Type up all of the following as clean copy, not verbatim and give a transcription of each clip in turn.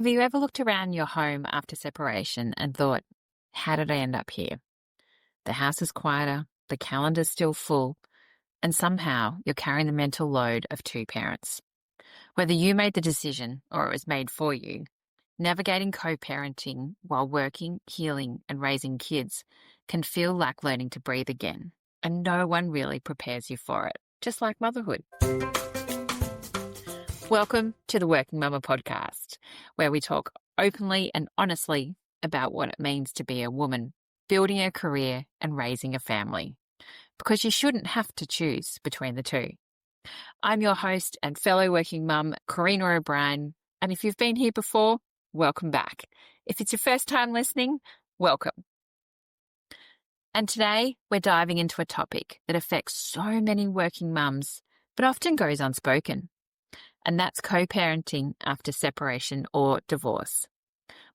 Have you ever looked around your home after separation and thought, how did I end up here? The house is quieter, the calendar's still full, and somehow you're carrying the mental load of two parents. Whether you made the decision or it was made for you, navigating co-parenting while working, healing, and raising kids can feel like learning to breathe again, and no one really prepares you for it, just like motherhood. Welcome to the Working Mama podcast, where we talk openly and honestly about what it means to be a woman, building a career and raising a family, because you shouldn't have to choose between the two. I'm your host and fellow working mum, Karina O'Brien, and if you've been here before, welcome back. If it's your first time listening, welcome. And today we're diving into a topic that affects so many working mums, but often goes unspoken. And that's co-parenting after separation or divorce.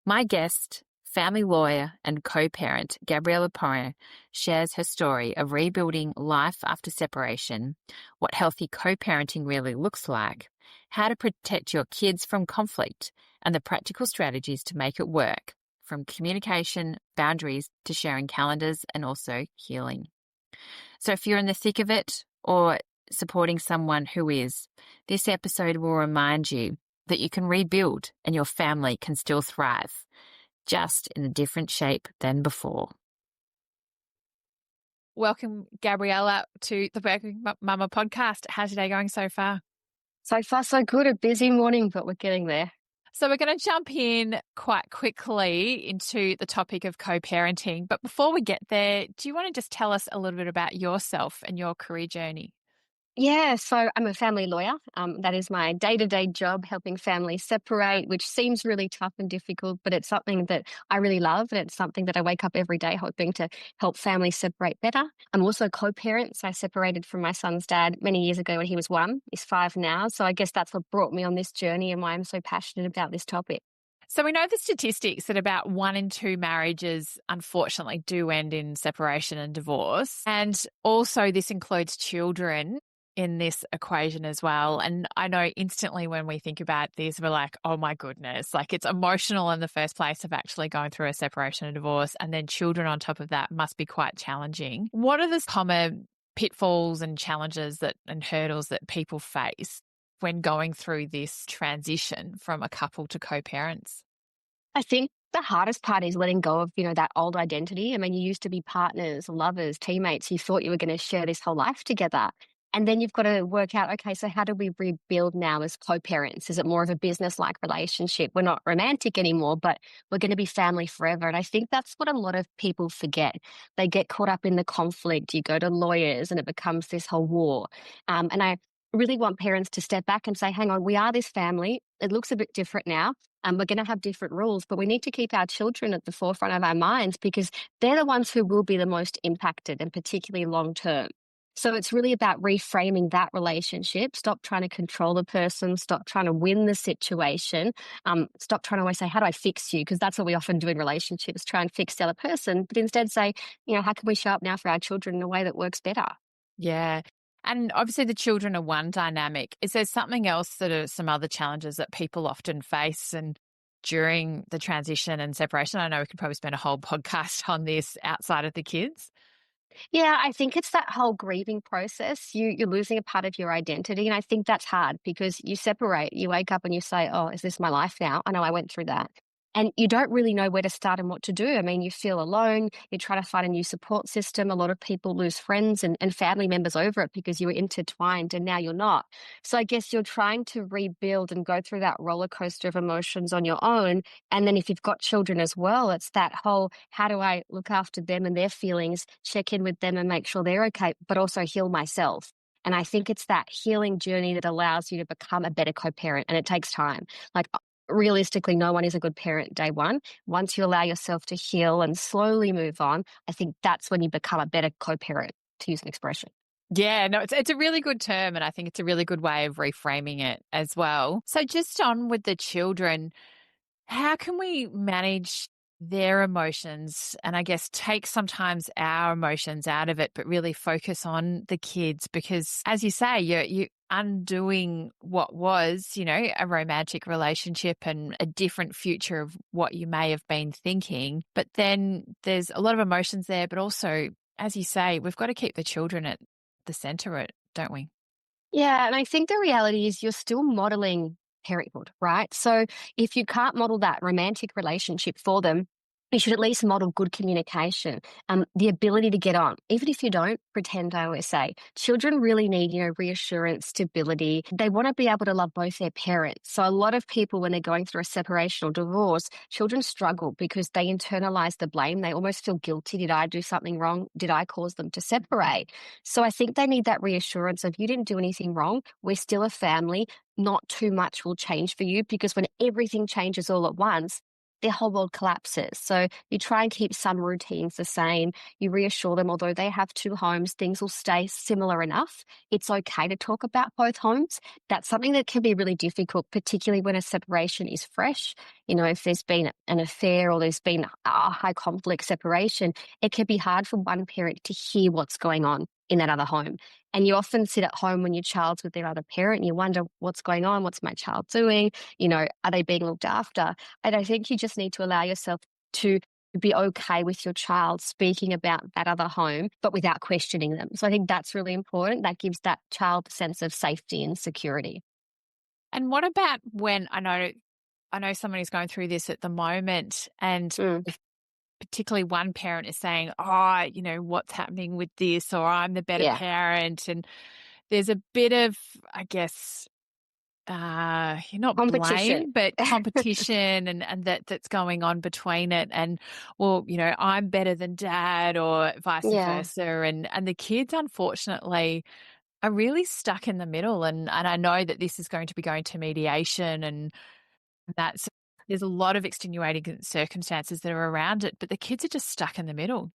My guest, family lawyer and co-parent Gabriella Pomare, shares her story of rebuilding life after separation, what healthy co-parenting really looks like, how to protect your kids from conflict, and the practical strategies to make it work, from communication, boundaries, to sharing calendars and also healing. So if you're in the thick of it or supporting someone who is, this episode will remind you that you can rebuild and your family can still thrive, just in a different shape than before. Welcome, Gabriella, to the Working Mama podcast. How's your day going so far? So far, so good. A busy morning, but we're getting there. So we're going to jump in quite quickly into the topic of co-parenting. But before we get there, do you want to just tell us a little bit about yourself and your career journey? Yeah, so I'm a family lawyer. That is my day-to-day job, helping families separate, which seems really tough and difficult, but it's something that I really love, and it's something that I wake up every day hoping to help families separate better. I'm also co-parent, so I separated from my son's dad many years ago when he was 1. He's 5 now, so I guess that's what brought me on this journey and why I'm so passionate about this topic. So we know the statistics that about 1 in 2 marriages, unfortunately, do end in separation and divorce. And also this includes children in this equation as well. And I know instantly when we think about this, we're like, oh my goodness, like it's emotional in the first place of actually going through a separation and divorce. And then children on top of that must be quite challenging. What are the common pitfalls and challenges and hurdles that people face when going through this transition from a couple to co-parents? I think the hardest part is letting go of, that old identity. I mean, you used to be partners, lovers, teammates. You thought you were going to share this whole life together. And then you've got to work out, okay, so how do we rebuild now as co-parents? Is it more of a business-like relationship? We're not romantic anymore, but we're going to be family forever. And I think that's what a lot of people forget. They get caught up in the conflict. You go to lawyers and it becomes this whole war. And I really want parents to step back and say, hang on, we are this family. It looks a bit different now. We're going to have different rules, but we need to keep our children at the forefront of our minds because they're the ones who will be the most impacted, and particularly long term. So it's really about reframing that relationship. Stop trying to control the person. Stop trying to win the situation. Stop trying to always say, how do I fix you? Because that's what we often do in relationships, try and fix the other person. But instead say, how can we show up now for our children in a way that works better? Yeah. And obviously the children are one dynamic. Is there something else that are some other challenges that people often face and during the transition and separation? I know we could probably spend a whole podcast on this outside of the kids. Yeah, I think it's that whole grieving process. You're losing a part of your identity. And I think that's hard because you separate, you wake up and you say, oh, is this my life now? I know I went through that. And you don't really know where to start and what to do. I mean, you feel alone. You try to find a new support system. A lot of people lose friends and family members over it because you were intertwined and now you're not. So I guess you're trying to rebuild and go through that roller coaster of emotions on your own. And then if you've got children as well, it's that whole, how do I look after them and their feelings, check in with them and make sure they're okay, but also heal myself. And I think it's that healing journey that allows you to become a better co-parent, and it takes time. Like, realistically, no one is a good parent day one. Once you allow yourself to heal and slowly move on, I think that's when you become a better co-parent, to use an expression. Yeah, no, it's a really good term, and I think it's a really good way of reframing it as well. So just on with the children, how can we manage their emotions and I guess take sometimes our emotions out of it, but really focus on the kids? Because as you say, undoing what was, a romantic relationship and a different future of what you may have been thinking. But then there's a lot of emotions there, but also, as you say, we've got to keep the children at the center, don't we? Yeah, and I think the reality is you're still modeling parenthood, right? So if you can't model that romantic relationship for them, you should at least model good communication, the ability to get on. Even if you don't pretend, I always say, children really need, reassurance, stability. They want to be able to love both their parents. So a lot of people, when they're going through a separation or divorce, children struggle because they internalize the blame. They almost feel guilty. Did I do something wrong? Did I cause them to separate? So I think they need that reassurance of you didn't do anything wrong. We're still a family. Not too much will change for you, because when everything changes all at once, their whole world collapses. So you try and keep some routines the same. You reassure them, although they have two homes, things will stay similar enough. It's okay to talk about both homes. That's something that can be really difficult, particularly when a separation is fresh. If there's been an affair or there's been a high conflict separation, it can be hard for one parent to hear what's going on in that other home. And you often sit at home when your child's with their other parent and you wonder, what's going on? What's my child doing? Are they being looked after? And I think you just need to allow yourself to be okay with your child speaking about that other home, but without questioning them. So I think that's really important. That gives that child a sense of safety and security. And what about when I know someone who's going through this at the moment, and Mm, if particularly one parent is saying, "Oh, what's happening with this?" or "I'm the better yeah. parent," and there's a bit of, I guess, not Competition. blame, but competition, and that's going on between it. And, well, I'm better than dad, or vice Yeah. versa. And the kids, unfortunately, are really stuck in the middle. And I know that this is going to be going to mediation, and that's, there's a lot of extenuating circumstances that are around it, but the kids are just stuck in the middle.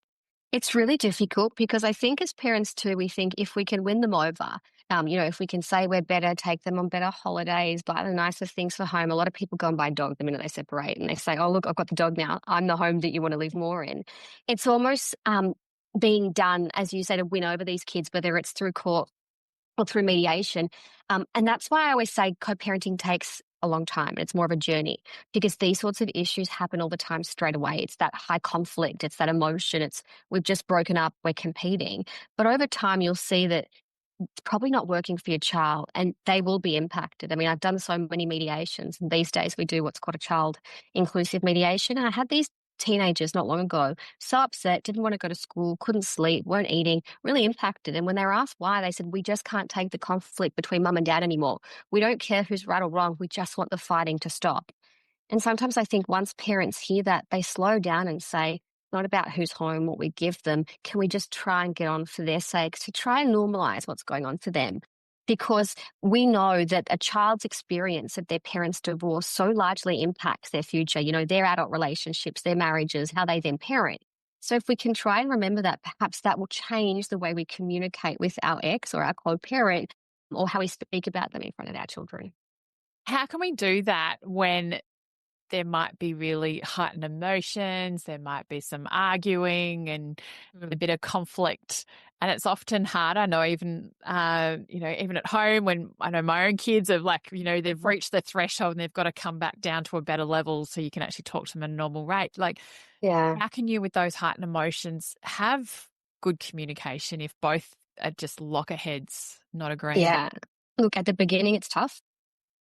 It's really difficult because I think as parents too, we think if we can win them over, if we can say we're better, take them on better holidays, buy them nicer things for home. A lot of people go and buy a dog the minute they separate and they say, oh, look, I've got the dog now. I'm the home that you want to live more in. It's almost being done, as you say, to win over these kids, whether it's through court or through mediation. And that's why I always say co-parenting takes a long time. It's more of a journey because these sorts of issues happen all the time straight away. It's that high conflict. It's that emotion. It's we've just broken up. We're competing. But over time, you'll see that it's probably not working for your child and they will be impacted. I mean, I've done so many mediations, and these days we do what's called a child inclusive mediation. And I had these teenagers not long ago so upset, didn't want to go to school, couldn't sleep, weren't eating, really impacted. And when they were asked why, they said, we just can't take the conflict between mum and dad anymore. We don't care who's right or wrong. We just want the fighting to stop. And sometimes I think once parents hear that, they slow down and say, "It's not about who's home, what we give them. Can we just try and get on for their sakes to try and normalize what's going on for them?" Because we know that a child's experience of their parents' divorce so largely impacts their future, their adult relationships, their marriages, how they then parent. So if we can try and remember that, perhaps that will change the way we communicate with our ex or our co-parent, or how we speak about them in front of our children. How can we do that when there might be really heightened emotions, there might be some arguing and a bit of conflict. And it's often hard. I know even, even at home when I know my own kids are like, they've reached the threshold and they've got to come back down to a better level so you can actually talk to them at a normal rate. Like, Yeah. how can you, with those heightened emotions, have good communication if both are just lockerheads, not agreeing? Yeah. Look, at the beginning, it's tough.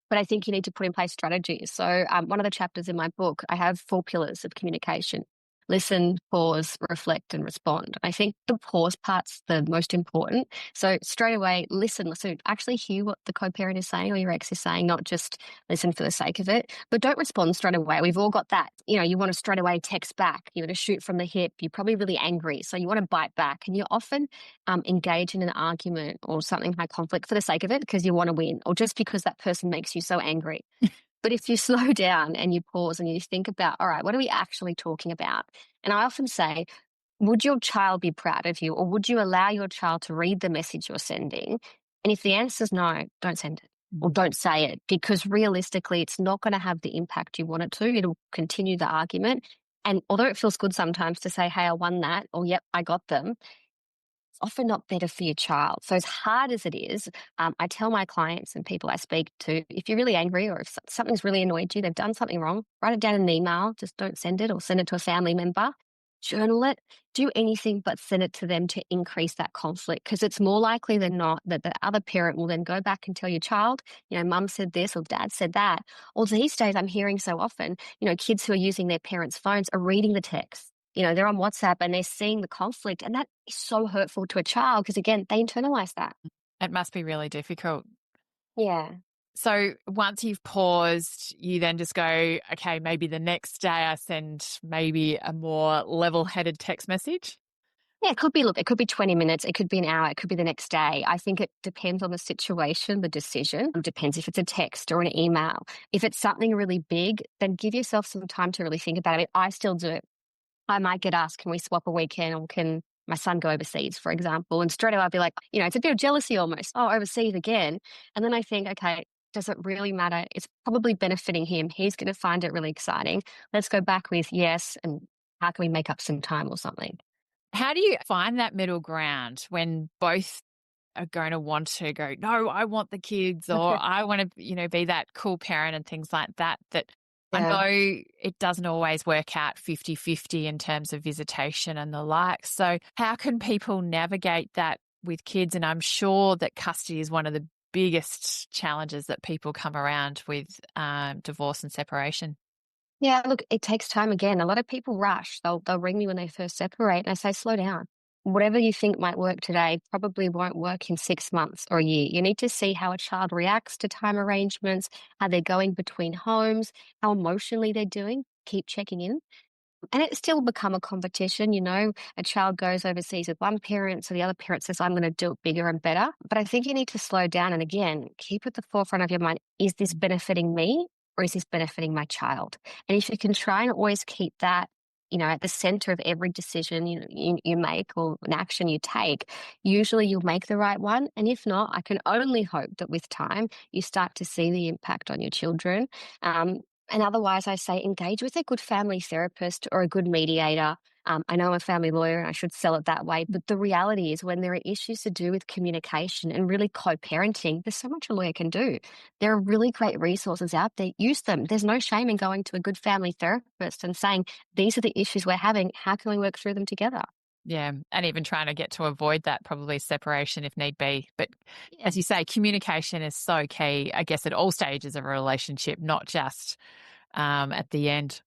But I think you need to put in place strategies. So, one of the chapters in my book, I have 4 pillars of communication: listen, pause, reflect, and respond. I think the pause part's the most important. So, straight away, listen, actually hear what the co parent is saying or your ex is saying, not just listen for the sake of it. But don't respond straight away. We've all got that. You want to straight away text back, you want to shoot from the hip. You're probably really angry. So, you want to bite back. And you often engage in an argument or something high conflict for the sake of it because you want to win or just because that person makes you so angry. But if you slow down and you pause and you think about, all right, what are we actually talking about? And I often say, would your child be proud of you, or would you allow your child to read the message you're sending? And if the answer is no, don't send it or don't say it, because realistically, it's not going to have the impact you want it to. It'll continue the argument. And although it feels good sometimes to say, hey, I won that, or yep, I got them, often not better for your child. So, as hard as it is, I tell my clients and people I speak to, if you're really angry or if something's really annoyed you, they've done something wrong, write it down in an email. Just don't send it or send it to a family member. Journal it, do anything but send it to them to increase that conflict, because it's more likely than not that the other parent will then go back and tell your child, mum said this or dad said that. Or these days, I'm hearing so often, kids who are using their parents' phones are reading the text. They're on WhatsApp and they're seeing the conflict, and that is so hurtful to a child because, again, they internalize that. It must be really difficult. Yeah. So once you've paused, you then just go, okay, maybe the next day I send maybe a more level-headed text message. Yeah, it could be 20 minutes, it could be an hour, it could be the next day. I think it depends on the situation, the decision. It depends if it's a text or an email. If it's something really big, then give yourself some time to really think about it. I still do it. I might get asked, can we swap a weekend or can my son go overseas, for example? And straight away I'll be like, it's a bit of jealousy almost. Oh, overseas again. And then I think, okay, does it really matter? It's probably benefiting him. He's going to find it really exciting. Let's go back with yes. And how can we make up some time or something? How do you find that middle ground when both are going to want to go, no, I want the kids, or I want to, be that cool parent and things like that, that I Yeah. know it doesn't always work out 50-50 in terms of visitation and the like. So how can people navigate that with kids? And I'm sure that custody is one of the biggest challenges that people come around with divorce and separation. Yeah, look, it takes time again. A lot of people rush. They'll ring me when they first separate, and I say, slow down. Whatever you think might work today probably won't work in 6 months or a year. You need to see how a child reacts to time arrangements, how they're going between homes, how emotionally they're doing. Keep checking in. And it still become a competition, a child goes overseas with one parent, so the other parent says, I'm going to do it bigger and better. But I think you need to slow down and, again, keep at the forefront of your mind, is this benefiting me or is this benefiting my child? And if you can try and always keep that, at the center of every decision you make or an action you take, usually you'll make the right one. And if not, I can only hope that with time you start to see the impact on your children. And otherwise, I say engage with a good family therapist or a good mediator. I know I'm a family lawyer and I should sell it that way, but the reality is when there are issues to do with communication and really co-parenting, there's so much a lawyer can do. There are really great resources out there. Use them. There's no shame in going to a good family therapist and saying, these are the issues we're having. How can we work through them together? Yeah. And even trying to get to avoid that probably separation if need be. But Yeah. as you say, communication is so key, I guess, at all stages of a relationship, not just at the end.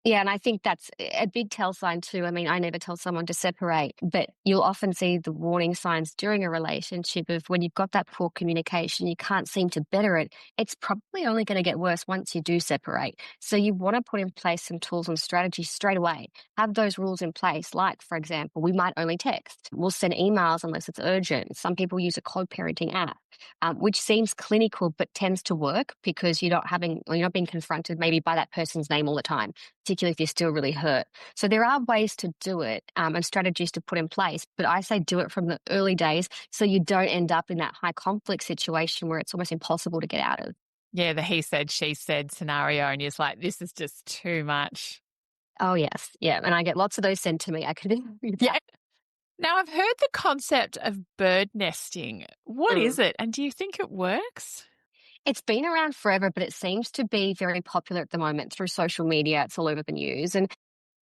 Yeah, and I think that's a big tell sign too. I mean, I never tell someone to separate, but you'll often see the warning signs during a relationship of when you've got that poor communication, you can't seem to better it. It's probably only going to get worse once you do separate. So you want to put in place some tools and strategies straight away. Have those rules in place. Like, for example, we might only text. We'll send emails unless it's urgent. Some people use a co-parenting app. Which seems clinical but tends to work because you're not being confronted maybe by that person's name all the time, particularly if you're still really hurt. So there are ways to do it and strategies to put in place, but I say do it from the early days so you don't end up in that high conflict situation where it's almost impossible to get out of. Yeah, the he said, she said scenario, and you're just like, this is just too much. Oh, yes. Yeah. And I get lots of those sent to me. I could agree with Yeah. that. Now, I've heard the concept of bird nesting. What Mm. is it? And do you think it works? It's been around forever, but it seems to be very popular at the moment through social media. It's all over the news. And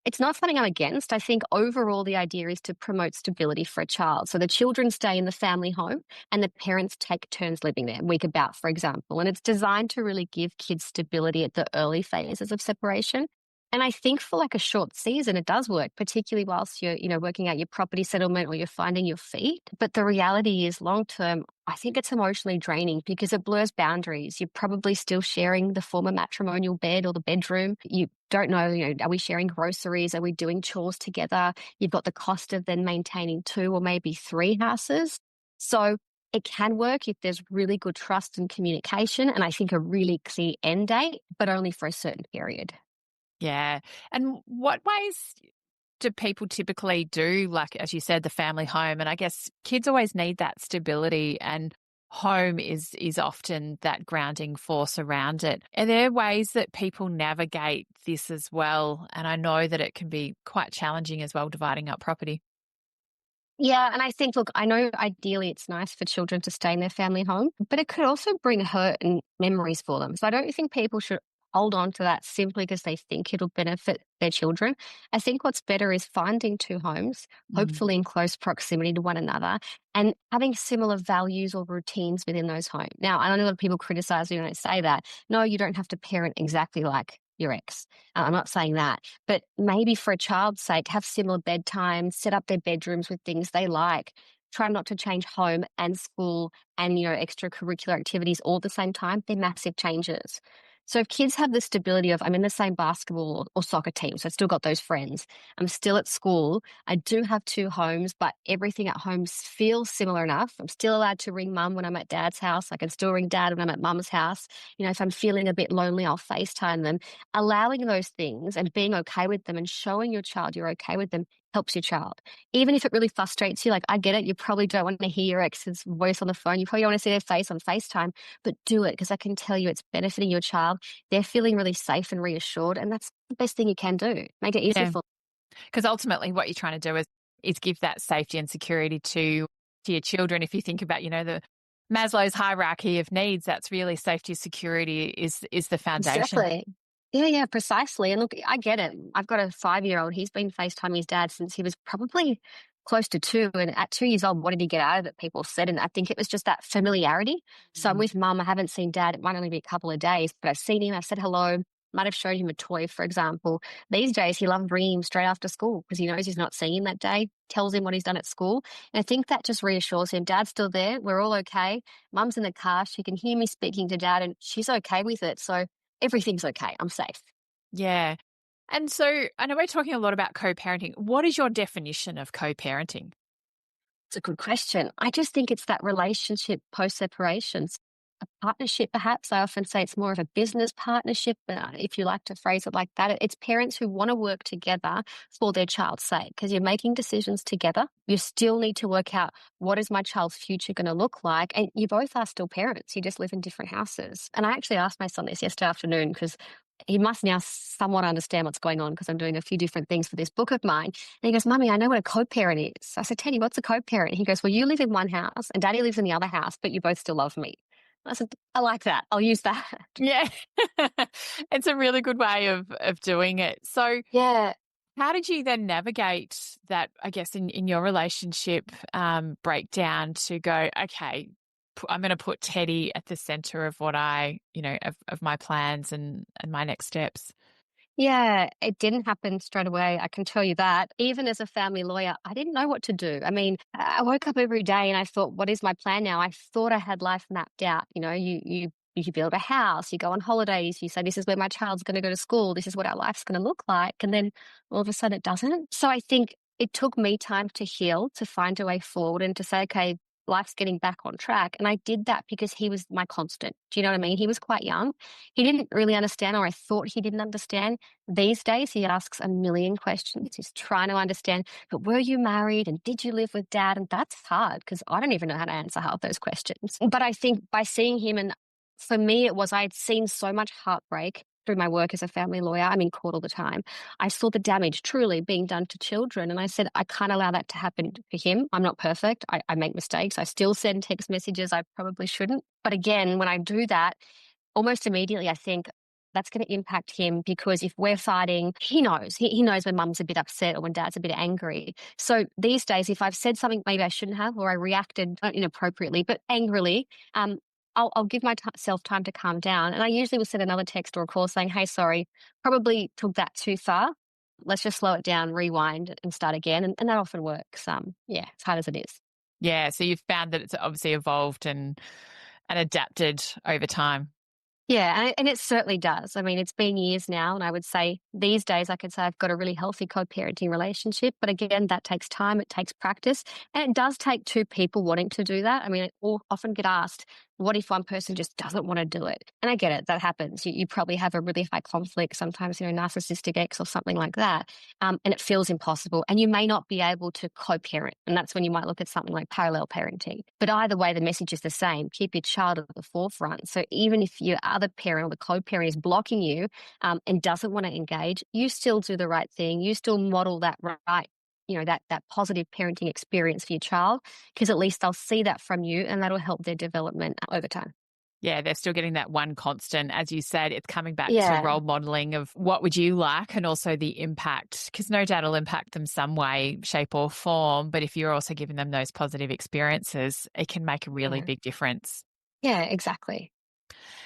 it's not something I'm against. I think overall the idea is to promote stability for a child. So the children stay in the family home and the parents take turns living there, week about, for example. And it's designed to really give kids stability at the early phases of separation. And I think for like a short season, it does work, particularly whilst you're, working out your property settlement or you're finding your feet. But the reality is long term, I think it's emotionally draining because it blurs boundaries. You're probably still sharing the former matrimonial bed or the bedroom. You don't know, are we sharing groceries? Are we doing chores together? You've got the cost of then maintaining two or maybe three houses. So it can work if there's really good trust and communication and I think a really clear end date, but only for a certain period. Yeah. And what ways do people typically do, like, as you said, the family home? And I guess kids always need that stability, and home is often that grounding force around it. Are there ways that people navigate this as well? And I know that it can be quite challenging as well, dividing up property. Yeah, and I think, look, I know ideally it's nice for children to stay in their family home, but it could also bring hurt and memories for them. So I don't think people should hold on to that simply because they think it'll benefit their children. I think what's better is finding two homes, Mm. hopefully in close proximity to one another, and having similar values or routines within those homes. Now, I know a lot of people criticize me when I say that. No, you don't have to parent exactly like your ex. I'm not saying that. But maybe for a child's sake, have similar bedtimes, set up their bedrooms with things they like. Try not to change home and school and, extracurricular activities all at the same time. They're massive changes. So if kids have the stability of, I'm in the same basketball or soccer team, so I've still got those friends. I'm still at school. I do have two homes, but everything at home feels similar enough. I'm still allowed to ring mum when I'm at dad's house. I can still ring dad when I'm at mum's house. If I'm feeling a bit lonely, I'll FaceTime them. Allowing those things and being okay with them and showing your child you're okay with them helps your child. Even if it really frustrates you, like I get it, you probably don't want to hear your ex's voice on the phone. You probably don't want to see their face on FaceTime, but do it because I can tell you it's benefiting your child. They're feeling really safe and reassured, and that's the best thing you can do. Make it easier Yeah, for because ultimately what you're trying to do is give that safety and security to your children. If you think about, the Maslow's hierarchy of needs, that's really safety, security is the foundation. exactly. Yeah, precisely. And look, I get it. I've got a 5-year-old. He's been FaceTiming his dad since he was probably close to 2. And at 2 years old, what did he get out of it? People said. And I think it was just that familiarity. So I'm Mm. with mum. I haven't seen dad. It might only be a couple of days, but I've seen him. I've said hello. Might have showed him a toy, for example. These days, he loves bringing him straight after school because he knows he's not seeing him that day, tells him what he's done at school. And I think that just reassures him. Dad's still there. We're all okay. Mum's in the car. She can hear me speaking to dad and she's okay with it. So everything's okay. I'm safe. Yeah. And so I know we're talking a lot about co-parenting. What is your definition of co-parenting? It's a good question. I just think it's that relationship post separations. A partnership, perhaps. I often say it's more of a business partnership, if you like to phrase it like that. It's parents who want to work together for their child's sake because you're making decisions together. You still need to work out what is my child's future going to look like. And you both are still parents. You just live in different houses. And I actually asked my son this yesterday afternoon because he must now somewhat understand what's going on because I'm doing a few different things for this book of mine. And he goes, Mummy, I know what a co-parent is. I said, Teddy, what's a co-parent? He goes, well, you live in one house and Daddy lives in the other house, but you both still love me. I said, I like that. I'll use that. Yeah. It's a really good way of doing it. So Yeah. how did you then navigate that, I guess, in your relationship breakdown to go, okay, I'm going to put Teddy at the center of what of my plans and my next steps? Yeah, it didn't happen straight away. I can tell you that. Even as a family lawyer, I didn't know what to do. I mean, I woke up every day and I thought, what is my plan now? I thought I had life mapped out. You build a house, you go on holidays, you say, this is where my child's going to go to school, this is what our life's going to look like. And then all of a sudden it doesn't. So I think it took me time to heal, to find a way forward and to say, okay, life's getting back on track. And I did that because he was my constant. Do you know what I mean? He was quite young. He didn't really understand, or I thought he didn't understand. These days, he asks a million questions. He's trying to understand, but were you married and did you live with dad? And that's hard because I don't even know how to answer half those questions. But I think by seeing him, and for me, it was I'd seen so much heartbreak through my work as a family lawyer. I'm in court all the time. I saw the damage truly being done to children. And I said, I can't allow that to happen for him. I'm not perfect. I make mistakes. I still send text messages I probably shouldn't. But again, when I do that, almost immediately, I think that's going to impact him because if we're fighting, he knows. He knows when mum's a bit upset or when dad's a bit angry. So these days, if I've said something maybe I shouldn't have or I reacted inappropriately, but angrily, I'll give myself time to calm down. And I usually will send another text or a call saying, hey, sorry, probably took that too far. Let's just slow it down, rewind and start again. And that often works. Yeah, as hard as it is. Yeah. So you've found that it's obviously evolved and adapted over time. Yeah, and it certainly does. I mean, it's been years now, and I would say these days I could say I've got a really healthy co-parenting relationship. But again, that takes time, it takes practice, and it does take two people wanting to do that. I mean, often get asked, what if one person just doesn't want to do it? And I get it, that happens. You probably have a really high conflict, sometimes, narcissistic ex or something like that, and it feels impossible. And you may not be able to co-parent, and that's when you might look at something like parallel parenting. But either way, the message is the same. Keep your child at the forefront. So even if your other parent or the co-parent is blocking you and doesn't want to engage, you still do the right thing. You still model that right that positive parenting experience for your child, because at least they'll see that from you and that'll help their development over time. Yeah, they're still getting that one constant. As you said, it's coming back to Yeah. role modeling of what would you like and also the impact, because no doubt it'll impact them some way, shape, or form. But if you're also giving them those positive experiences, it can make a really Yeah. big difference. Yeah, exactly.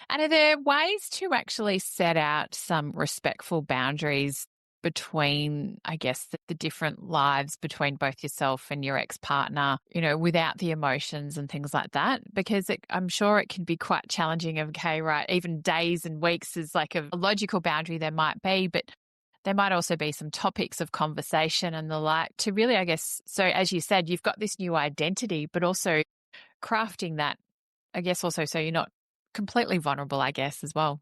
And are there ways to actually set out some respectful boundaries between, I guess, the different lives between both yourself and your ex-partner, without the emotions and things like that? Because I'm sure it can be quite challenging of, okay, right, even days and weeks is like a logical boundary there might be, but there might also be some topics of conversation and the like to really, I guess, so as you said, you've got this new identity, but also crafting that, I guess, also so you're not completely vulnerable, I guess, as well.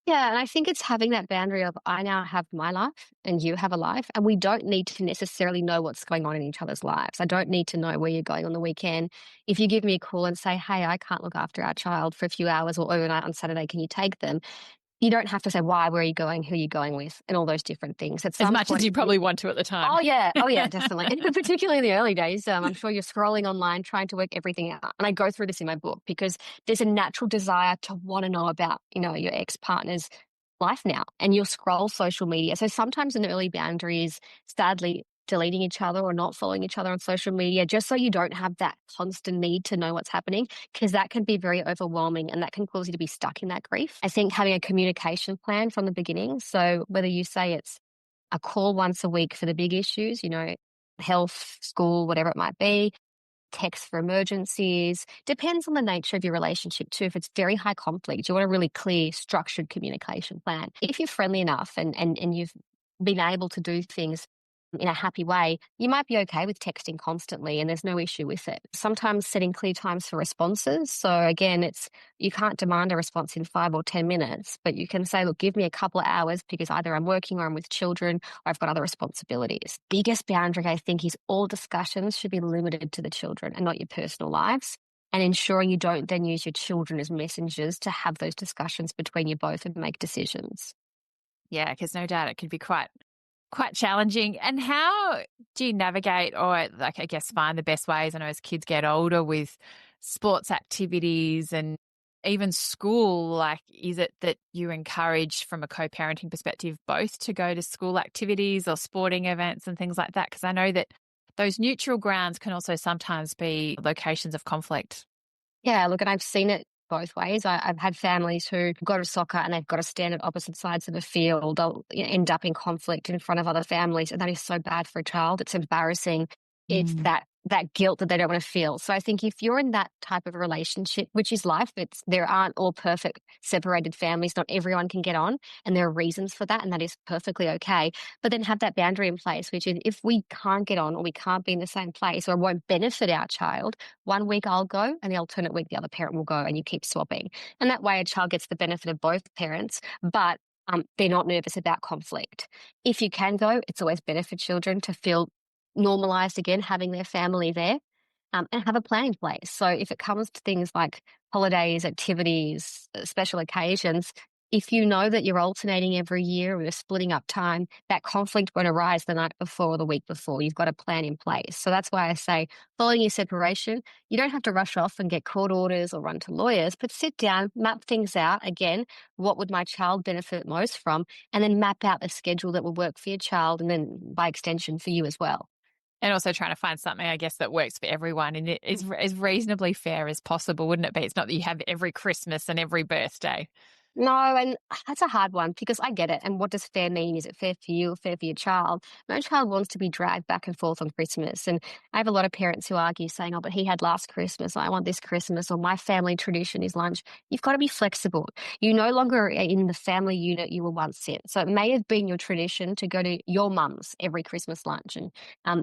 Yeah, and I think it's having that boundary of I now have my life and you have a life, and we don't need to necessarily know what's going on in each other's lives. I don't need to know where you're going on the weekend. If you give me a call and say, "Hey, I can't look after our child for a few hours or overnight on Saturday, can you take them?" You don't have to say why, where are you going, who are you going with, and all those different things. At As some much as point, you probably want to at the time. oh yeah, oh yeah, definitely. And particularly in the early days, I'm sure you're scrolling online trying to work everything out. And I go through this in my book because there's a natural desire to want to know about, your ex partner's life now, and you'll scroll social media. So sometimes an early boundary is sadly deleting each other or not following each other on social media, just so you don't have that constant need to know what's happening, because that can be very overwhelming and that can cause you to be stuck in that grief. I think having a communication plan from the beginning. So whether you say it's a call once a week for the big issues, health, school, whatever it might be, text for emergencies. Depends on the nature of your relationship too. If it's very high conflict, you want a really clear, structured communication plan. If you're friendly enough and you've been able to do things in a happy way, you might be okay with texting constantly and there's no issue with it. Sometimes setting clear times for responses. So again, you can't demand a response in 5 or 10 minutes, but you can say, look, give me a couple of hours because either I'm working or I'm with children or I've got other responsibilities. Biggest boundary, I think, is all discussions should be limited to the children and not your personal lives. And ensuring you don't then use your children as messengers to have those discussions between you both and make decisions. Yeah, because no doubt it could be quite challenging. And how do you navigate or, like, I guess, find the best ways? I know as kids get older with sports activities and even school, like, is it that you encourage from a co-parenting perspective both to go to school activities or sporting events and things like that? Because I know that those neutral grounds can also sometimes be locations of conflict. Yeah, look, and I've seen it both ways. I've had families who go to soccer and they've got to stand at opposite sides of the field. They'll end up in conflict in front of other families, and that is so bad for a child. It's embarrassing. It's Mm. that guilt that they don't want to feel. So I think if you're in that type of a relationship, which is life, there aren't all perfect separated families. Not everyone can get on, and there are reasons for that, and that is perfectly okay. But then have that boundary in place, which is if we can't get on or we can't be in the same place or it won't benefit our child, one week I'll go and the alternate week the other parent will go, and you keep swapping. And that way a child gets the benefit of both parents, but they're not nervous about conflict. If you can go, it's always better for children to feel normalized again, having their family there, and have a plan in place. So if it comes to things like holidays, activities, special occasions, if you know that you're alternating every year or you're splitting up time, that conflict won't arise the night before or the week before. You've got a plan in place. So that's why I say, following your separation, you don't have to rush off and get court orders or run to lawyers, but sit down, map things out. Again, what would my child benefit most from? And then map out the schedule that will work for your child and then by extension for you as well. And also trying to find something, I guess, that works for everyone and it is as reasonably fair as possible, wouldn't it be? It's not that you have every Christmas and every birthday. No, and that's a hard one because I get it. And what does fair mean? Is it fair for you or fair for your child? No child wants to be dragged back and forth on Christmas. And I have a lot of parents who argue saying, oh, but he had last Christmas. I want this Christmas, or my family tradition is lunch. You've got to be flexible. You no longer are in the family unit you were once in. So it may have been your tradition to go to your mum's every Christmas lunch and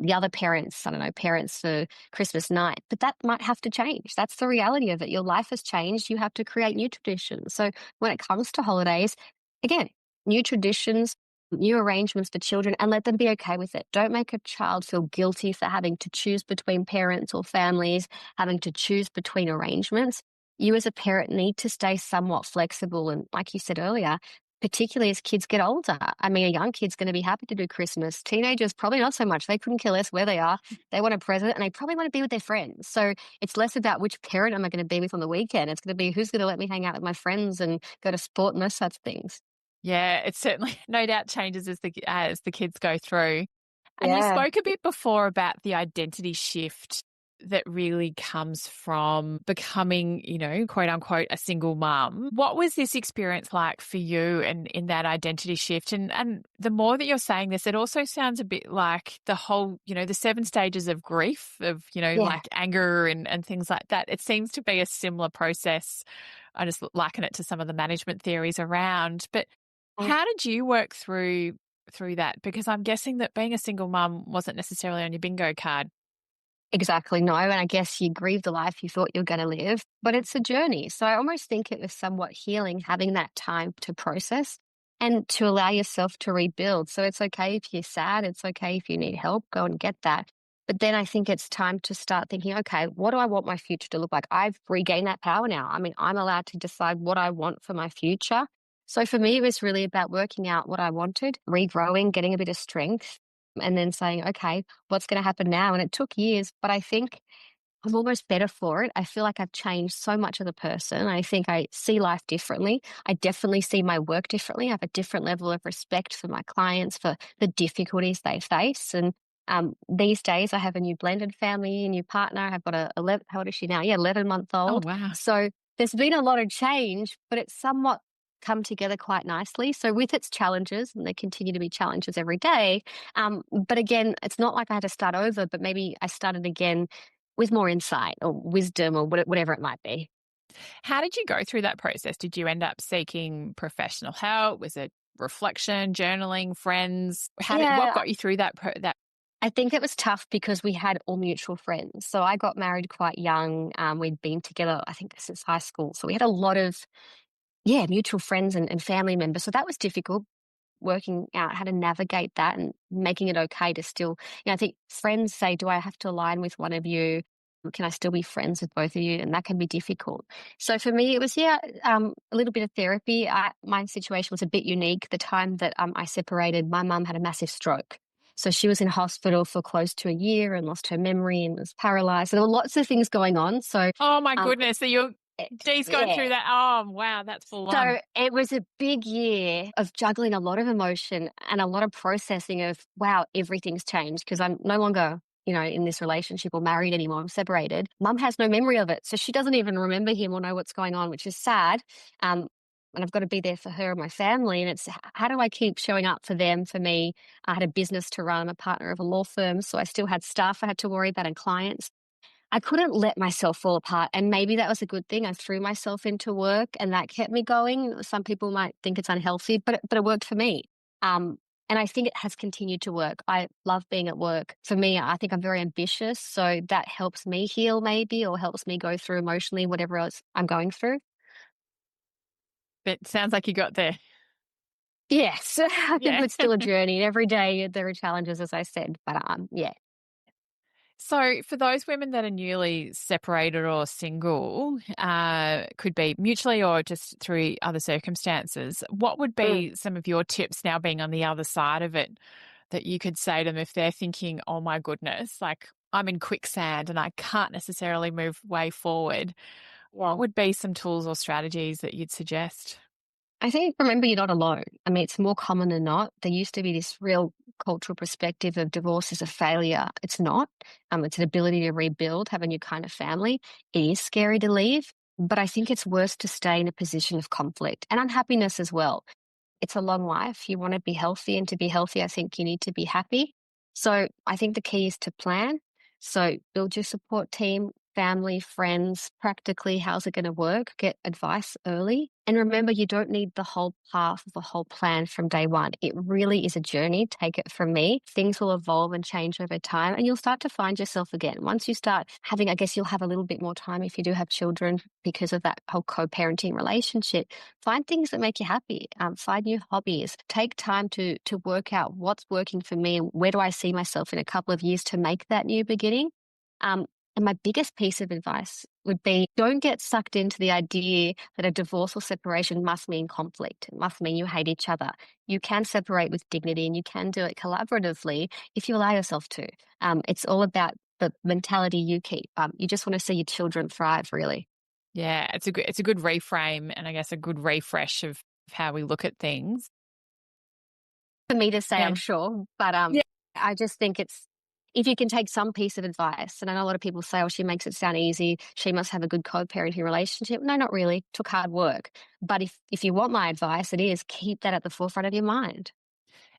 the other parents, I don't know, parents for Christmas night. But that might have to change. That's the reality of it. Your life has changed. You have to create new traditions. So when it comes to holidays, again, new traditions, new arrangements for children, and let them be okay with it. Don't make a child feel guilty for having to choose between parents or families, having to choose between arrangements. You as a parent need to stay somewhat flexible and, like you said earlier, particularly as kids get older. I mean, a young kid's going to be happy to do Christmas. Teenagers, probably not so much. They couldn't care less where they are. They want a present and they probably want to be with their friends. So it's less about which parent am I going to be with on the weekend. It's going to be who's going to let me hang out with my friends and go to sport and those sorts of things. Yeah, it certainly no doubt changes as the kids go through. And you Yeah. spoke a bit before about the identity shift that really comes from becoming, quote unquote, a single mum. What was this experience like for you and in that identity shift? And the more that you're saying this, it also sounds a bit like the whole, the 7 stages of grief of, Yeah. like anger and things like that. It seems to be a similar process. I just liken it to some of the management theories around. But how did you work through that? Because I'm guessing that being a single mum wasn't necessarily on your bingo card. Exactly. No. And I guess you grieve the life you thought you were going to live, but it's a journey. So I almost think it was somewhat healing having that time to process and to allow yourself to rebuild. So it's okay if you're sad. It's okay if you need help, go and get that. But then I think it's time to start thinking, okay, what do I want my future to look like? I've regained that power now. I mean, I'm allowed to decide what I want for my future. So for me, it was really about working out what I wanted, regrowing, getting a bit of strength, and then saying, okay, what's going to happen now? And it took years, but I think I'm almost better for it. I feel like I've changed so much as a person. I think I see life differently. I definitely see my work differently. I have a different level of respect for my clients, for the difficulties they face. And these days, I have a new blended family, a new partner. I've got a 11, how old is she now? Yeah, 11-month Oh, old. wow. So there's been a lot of change, but it's somewhat come together quite nicely. So with its challenges, and they continue to be challenges every day. But again, it's not like I had to start over, but maybe I started again with more insight or wisdom or whatever it might be. How did you go through that process? Did you end up seeking professional help? Was it reflection, journaling, friends? What Yeah, got you through that? I think it was tough because we had all mutual friends. So I got married quite young. We'd been together, I think, since high school. So we had a lot of, yeah, mutual friends and family members. So that was difficult working out how to navigate that and making it okay to still, I think friends say, do I have to align with one of you? Can I still be friends with both of you? And that can be difficult. So for me, it was, a little bit of therapy. My situation was a bit unique. The time that I separated, my mum had a massive stroke. So she was in hospital for close to a year and lost her memory and was paralyzed. And there were lots of things going on. So, Oh my um, goodness. So Dee's going yeah, through that. Oh, wow. That's full on. so it was a big year of juggling a lot of emotion and a lot of processing of, wow, everything's changed because I'm no longer, in this relationship or married anymore. I'm separated. Mum has no memory of it. So she doesn't even remember him or know what's going on, which is sad. And I've got to be there for her and my family. And it's how do I keep showing up for them, for me? I had a business to run. I'm a partner of a law firm. So I still had staff I had to worry about and clients. I couldn't let myself fall apart. And maybe that was a good thing. I threw myself into work and that kept me going. Some people might think it's unhealthy, but it worked for me. And I think it has continued to work. I love being at work. For me, I think I'm very ambitious. So that helps me heal maybe or helps me go through emotionally whatever else I'm going through. But sounds like you got there. Yes, I think Yeah. it's still a journey. And every day there are challenges, as I said. But yeah. So, for those women that are newly separated or single, could be mutually or just through other circumstances, what would Mm. be some of your tips now being on the other side of it that you could say to them if they're thinking, oh my goodness, like I'm in quicksand and I can't necessarily move way forward? What would be some tools or strategies that you'd suggest? I think remember you're not alone. I mean, it's more common than not. There used to be this real cultural perspective of divorce as a failure. It's not. It's an ability to rebuild, have a new kind of family. It is scary to leave, but I think it's worse to stay in a position of conflict and unhappiness as well. It's a long life. You want to be healthy, and to be healthy, I think you need to be happy. So I think the key is to plan. So build your support team, family, friends, practically how's it going to work? Get advice early. And remember, you don't need the whole path, the whole plan from day one. It really is a journey. Take it from me. Things will evolve and change over time, and you'll start to find yourself again. Once you start having, I guess you'll have a little bit more time if you do have children because of that whole co parenting relationship. Find things that make you happy. Find new hobbies. Take time to work out what's working for me and where do I see myself in a couple of years to make that new beginning. Um, And my biggest piece of advice would be don't get sucked into the idea that a divorce or separation must mean conflict. It must mean you hate each other. You can separate with dignity and you can do it collaboratively if you allow yourself to. It's all about the mentality you keep. You just want to see your children thrive, really. Yeah, it's a good reframe and I guess a good refresh of how we look at things. For me to say, I'm And sure, but yeah, I just think it's if you can take some piece of advice, and I know a lot of people say, "Oh, she makes it sound easy. She must have a good co-parenting relationship." No, not really. Took hard work. But if you want my advice, it is keep that at the forefront of your mind.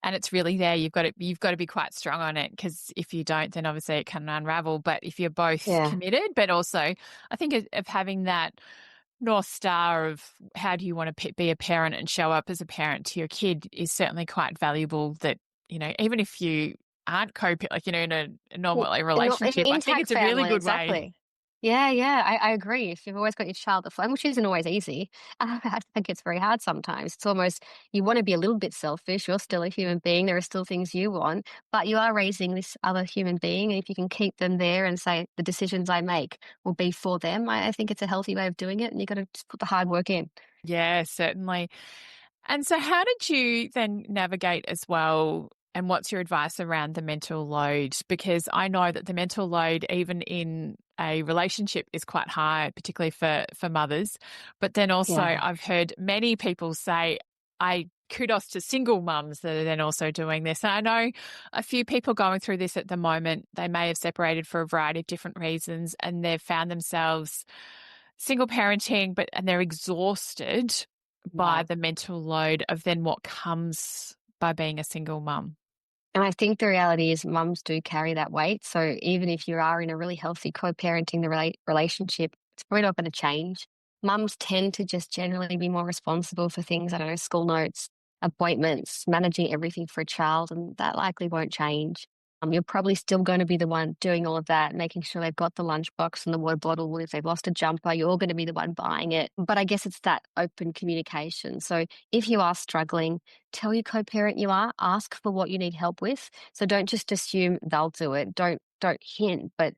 and it's really there. You've got to be quite strong on it because if you don't, then obviously it can unravel. But if you're both Yeah. committed, but also I think of having that North Star of how do you want to be a parent and show up as a parent to your kid is certainly quite valuable. That, even if you aren't like, in a Well, normal in an relationship, I think intact it's a really family, good way. exactly. Yeah, yeah, I agree. If you've always got your child at home, which isn't always easy, I think it's very hard sometimes. It's almost you want to be a little bit selfish. You're still a human being. There are still things you want, but you are raising this other human being. And if you can keep them there and say the decisions I make will be for them, I think it's a healthy way of doing it. And you've got to just put the hard work in. Yeah, certainly. And so, how did you then navigate as well? And what's your advice around the mental load? Because I know that the mental load, even in a relationship, is quite high, particularly for mothers. But then also, Yeah. I've heard many people say, I kudos to single mums that are then also doing this. And I know a few people going through this at the moment. They may have separated for a variety of different reasons and they've found themselves single parenting, and they're exhausted by Yeah. the mental load of then what comes by being a single mum. And I think the reality is mums do carry that weight. So even if you are in a really healthy co-parenting relationship, it's probably not going to change. Mums tend to just generally be more responsible for things, I don't know, school notes, appointments, managing everything for a child, and that likely won't change. You're probably still going to be the one doing all of that, making sure they've got the lunchbox and the water bottle. If they've lost a jumper, you're going to be the one buying it. But I guess it's that open communication. So if you are struggling, tell your co-parent you are, ask for what you need help with. So don't just assume they'll do it. Don't hint, but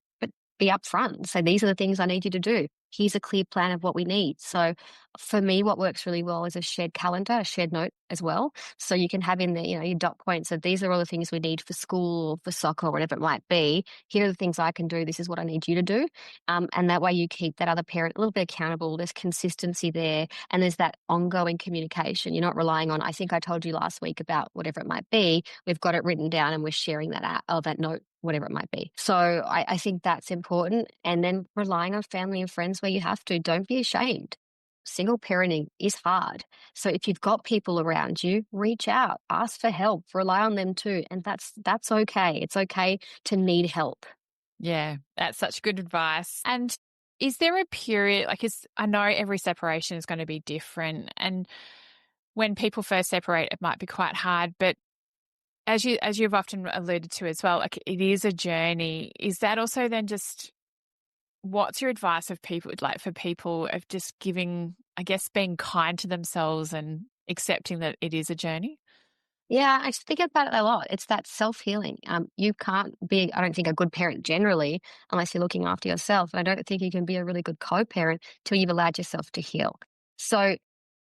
be upfront. So these are the things I need you to do. Here's a clear plan of what we need. So for me, what works really well is a shared calendar, a shared note as well. So you can have in there, your dot points of these are all the things we need for school or for soccer or whatever it might be. Here are the things I can do. This is what I need you to do. And that way you keep that other parent a little bit accountable. There's consistency there and there's that ongoing communication. You're not relying on, I think I told you last week about whatever it might be. We've got it written down and we're sharing that out, or that note, whatever it might be. So I think that's important. And then relying on family and friends where you have to. Don't be ashamed. Single parenting is hard. So if you've got people around you, reach out, ask for help, rely on them too. And that's okay. It's okay to need help. Yeah, that's such good advice. And is there a period, I know every separation is going to be different. And when people first separate, it might be quite hard. But as you've often alluded to as well, like it is a journey. Is that also then just what's your advice of people like for people of just giving, I guess, being kind to themselves and accepting that it is a journey? Yeah, I think about it a lot. It's that self healing. You can't be, I don't think, a good parent generally unless you're looking after yourself. And I don't think you can be a really good co parent till you've allowed yourself to heal. So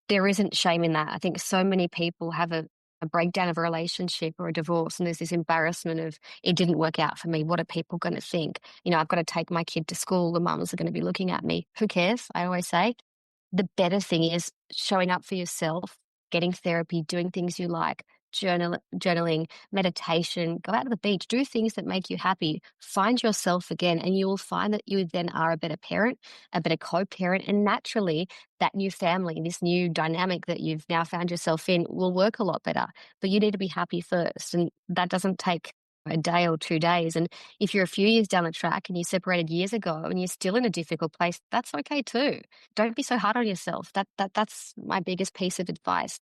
there isn't shame in that. I think so many people have a breakdown of a relationship or a divorce, and there's this embarrassment of it didn't work out for me. What are people going to think? I've got to take my kid to school. The mums are going to be looking at me. Who cares? I always say. The better thing is showing up for yourself, getting therapy, doing things you like, journaling, meditation, go out to the beach, do things that make you happy, find yourself again, and you will find that you then are a better parent, a better co-parent, and naturally that new family, this new dynamic that you've now found yourself in will work a lot better. But you need to be happy first, and that doesn't take a day or 2 days. And if you're a few years down the track and you separated years ago and you're still in a difficult place, that's okay too. Don't be so hard on yourself. That's my biggest piece of advice.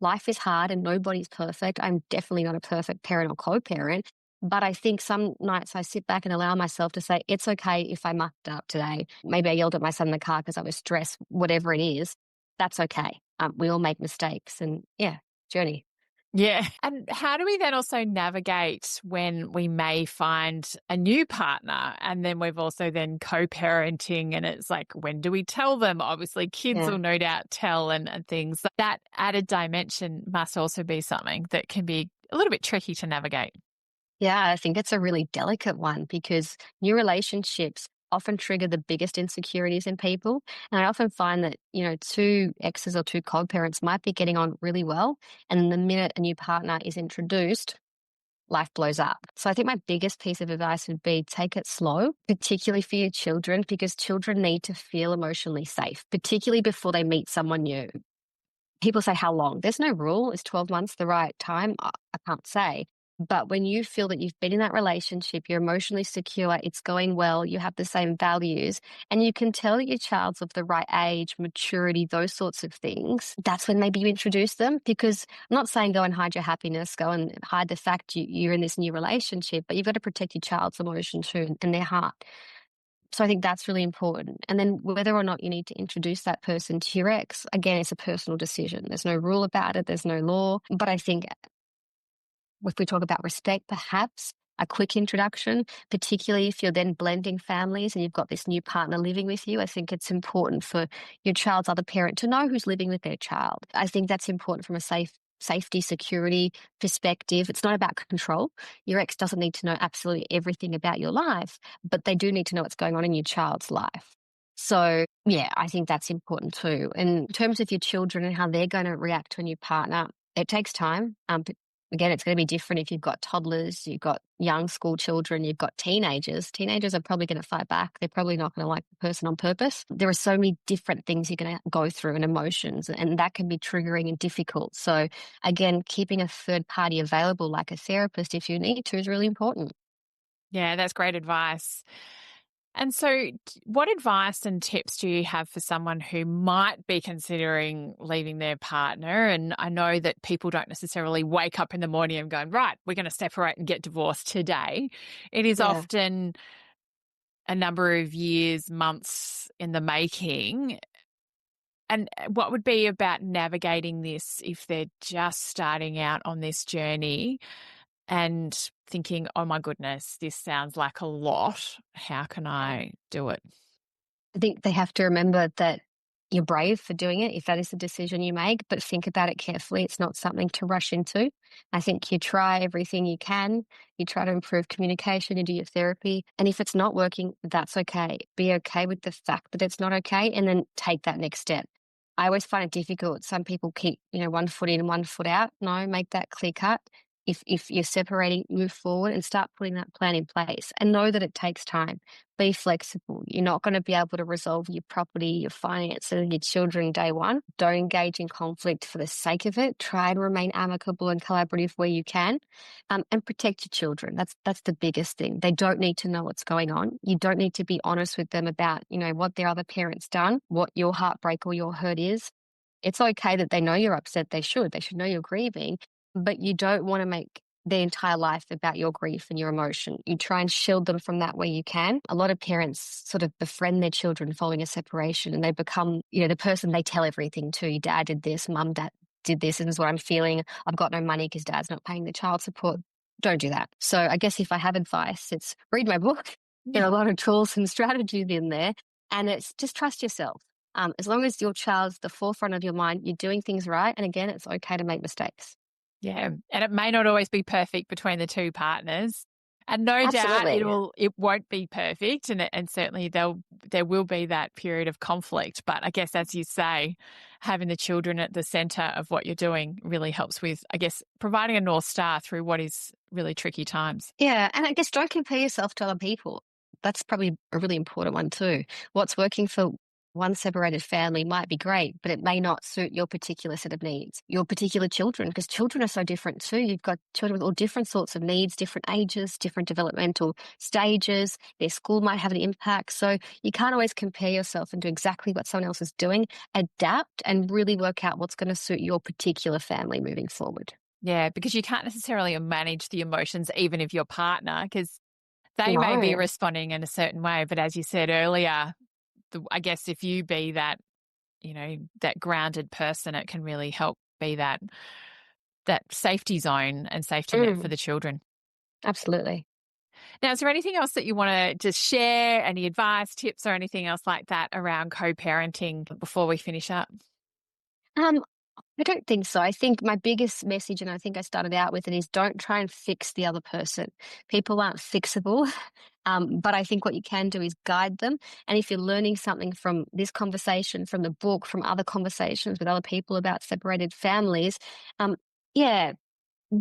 Life is hard and nobody's perfect. I'm definitely not a perfect parent or co-parent, but I think some nights I sit back and allow myself to say, it's okay if I mucked up today. Maybe I yelled at my son in the car because I was stressed, whatever it is. That's okay. We all make mistakes and yeah, journey. Yeah. And how do we then also navigate when we may find a new partner and then we've also then co-parenting and it's like, when do we tell them? Obviously, kids Yeah. will no doubt tell and things. That added dimension must also be something that can be a little bit tricky to navigate. Yeah, I think it's a really delicate one because new relationships often trigger the biggest insecurities in people. And I often find that, two exes or two co-parents might be getting on really well. And the minute a new partner is introduced, life blows up. So I think my biggest piece of advice would be take it slow, particularly for your children, because children need to feel emotionally safe, particularly before they meet someone new. People say how long? There's no rule. Is 12 months the right time? I can't say. But when you feel that you've been in that relationship, you're emotionally secure, it's going well, you have the same values, and you can tell that your child's of the right age, maturity, those sorts of things, that's when maybe you introduce them. Because I'm not saying go and hide your happiness, go and hide the fact you're in this new relationship, but you've got to protect your child's emotion too and their heart. So I think that's really important. And then whether or not you need to introduce that person to your ex, again, it's a personal decision. There's no rule about it, there's no law. But I think if we talk about respect, perhaps a quick introduction, particularly if you're then blending families and you've got this new partner living with you, I think it's important for your child's other parent to know who's living with their child. I think that's important from a safety, security perspective. It's not about control. Your ex doesn't need to know absolutely everything about your life, but they do need to know what's going on in your child's life. So, yeah, I think that's important too. And in terms of your children and how they're going to react to a new partner, it takes time. Again, it's going to be different if you've got toddlers, you've got young school children, you've got teenagers. Teenagers are probably going to fight back. They're probably not going to like the person on purpose. There are so many different things you're going to go through and emotions, and that can be triggering and difficult. So, again, keeping a third party available, like a therapist, if you need to, is really important. Yeah, that's great advice. And so, what advice and tips do you have for someone who might be considering leaving their partner? And I know that people don't necessarily wake up in the morning and going, right, we're going to separate and get divorced today. It is Yeah. often a number of years, months in the making. And what would be about navigating this if they're just starting out on this journey and thinking, oh my goodness, this sounds like a lot. How can I do it? I think they have to remember that you're brave for doing it if that is the decision you make, but think about it carefully. It's not something to rush into. I think you try everything you can. You try to improve communication, you do your therapy. And if it's not working, that's okay. Be okay with the fact that it's not okay and then take that next step. I always find it difficult. Some people keep, one foot in and one foot out. No, make that clear cut. If you're separating, move forward and start putting that plan in place and know that it takes time. Be flexible. You're not going to be able to resolve your property, your finances, and your children day one. Don't engage in conflict for the sake of it. Try and remain amicable and collaborative where you can, and protect your children. That's the biggest thing. They don't need to know what's going on. You don't need to be honest with them about what their other parents done, what your heartbreak or your hurt is. It's okay that they know you're upset. They should. They should know you're grieving, but you don't want to make their entire life about your grief and your emotion. You try and shield them from that where you can. A lot of parents sort of befriend their children following a separation and they become, the person they tell everything to. Dad did this, mum, dad did this, and this is what I'm feeling. I've got no money because dad's not paying the child support. Don't do that. So I guess if I have advice, it's read my book. There are a lot of tools and strategies in there. And it's just trust yourself. As long as your child's the forefront of your mind, you're doing things right. And again, it's okay to make mistakes. Yeah. And it may not always be perfect between the two partners. And no doubt Absolutely. it won't be perfect and certainly there will be that period of conflict. But I guess as you say, having the children at the center of what you're doing really helps with, I guess, providing a North Star through what is really tricky times. Yeah. And I guess don't compare yourself to other people. That's probably a really important one too. What's working for one separated family might be great, but it may not suit your particular set of needs, your particular children, because children are so different too. You've got children with all different sorts of needs, different ages, different developmental stages. Their school might have an impact. So you can't always compare yourself and do exactly what someone else is doing. Adapt and really work out what's going to suit your particular family moving forward. Yeah, because you can't necessarily manage the emotions even of your partner because they may be No. responding in a certain way. But as you said earlier, I guess if you be that, that grounded person, it can really help be that that safety zone and safety net for the children. Absolutely. Now, is there anything else that you want to just share, any advice, tips, or anything else like that around co-parenting before we finish up? Um, I don't think so. I think my biggest message, and I think I started out with it, is don't try and fix the other person. People aren't fixable. But I think what you can do is guide them. And if you're learning something from this conversation, from the book, from other conversations with other people about separated families, um, yeah,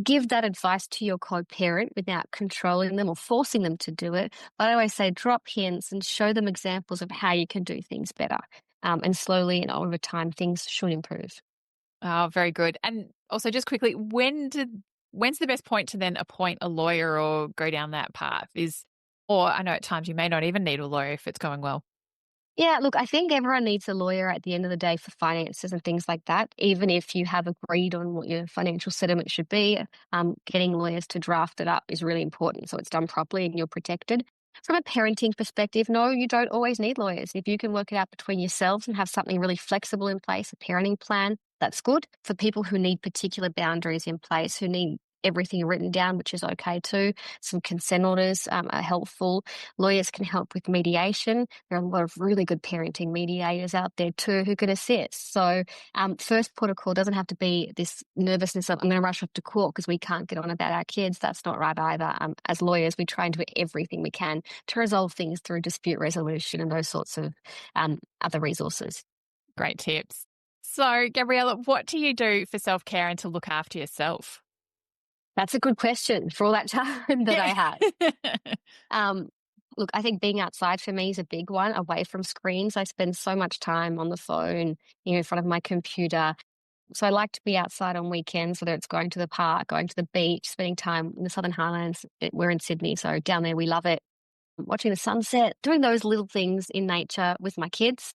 give that advice to your co-parent without controlling them or forcing them to do it. But I always say drop hints and show them examples of how you can do things better. And slowly and over time, things should improve. Oh, very good. And also, just quickly, when's the best point to then appoint a lawyer or go down that path? Or I know at times you may not even need a lawyer if it's going well. Yeah, look, I think everyone needs a lawyer at the end of the day for finances and things like that. Even if you have agreed on what your financial settlement should be, getting lawyers to draft it up is really important so it's done properly and you're protected. From a parenting perspective, no, you don't always need lawyers. If you can work it out between yourselves and have something really flexible in place, a parenting plan, that's good. For people who need particular boundaries in place, who need everything written down, which is okay too, some consent orders are helpful. Lawyers can help with mediation. There are a lot of really good parenting mediators out there too who can assist. So first protocol doesn't have to be this nervousness of I'm going to rush off to court because we can't get on about our kids. That's not right either. As lawyers, we try and do everything we can to resolve things through dispute resolution and those sorts of other resources. Great tips. So, Gabriella, what do you do for self-care and to look after yourself? That's a good question for all that time that I had. Yeah. Um, Look, I think being outside for me is a big one, away from screens. I spend so much time on the phone, in front of my computer. So I like to be outside on weekends, whether it's going to the park, going to the beach, spending time in the Southern Highlands. We're in Sydney, so down there we love it. Watching the sunset, doing those little things in nature with my kids,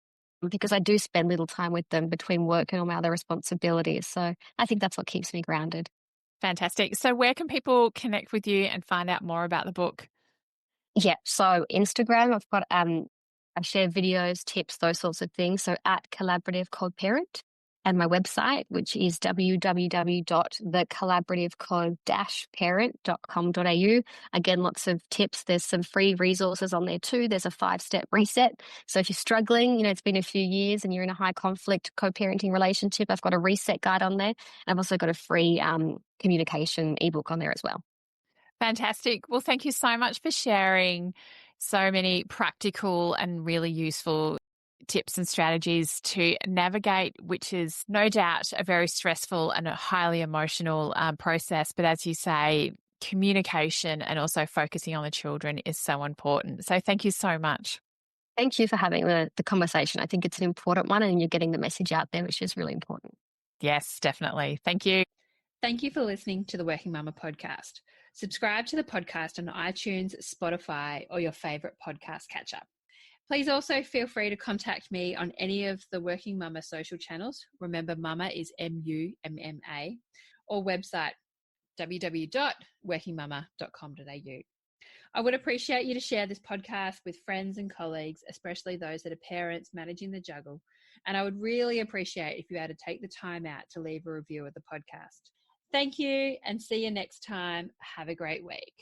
because I do spend little time with them between work and all my other responsibilities. So I think that's what keeps me grounded. Fantastic. So, where can people connect with you and find out more about the book? Yeah, so Instagram, I've got I share videos, tips, those sorts of things. So at Collaborative Co-Parent, and my website, which is www.thecollaborativecode-parent.com.au. Again, lots of tips. There's some free resources on there too. There's a 5-step reset. So if you're struggling, it's been a few years and you're in a high conflict co-parenting relationship, I've got a reset guide on there. And I've also got a free communication ebook on there as well. Fantastic. Well, thank you so much for sharing so many practical and really useful tips and strategies to navigate, which is no doubt a very stressful and a highly emotional process. But as you say, communication and also focusing on the children is so important. So thank you so much. Thank you for having the conversation. I think it's an important one and you're getting the message out there, which is really important. Yes, definitely. Thank you. Thank you for listening to the Working Mama podcast. Subscribe to the podcast on iTunes, Spotify, or your favorite podcast catcher. Please also feel free to contact me on any of the Working Mama social channels. Remember, Mama is MUMMA, or website www.workingmama.com.au. I would appreciate you to share this podcast with friends and colleagues, especially those that are parents managing the juggle. And I would really appreciate if you had to take the time out to leave a review of the podcast. Thank you and see you next time. Have a great week.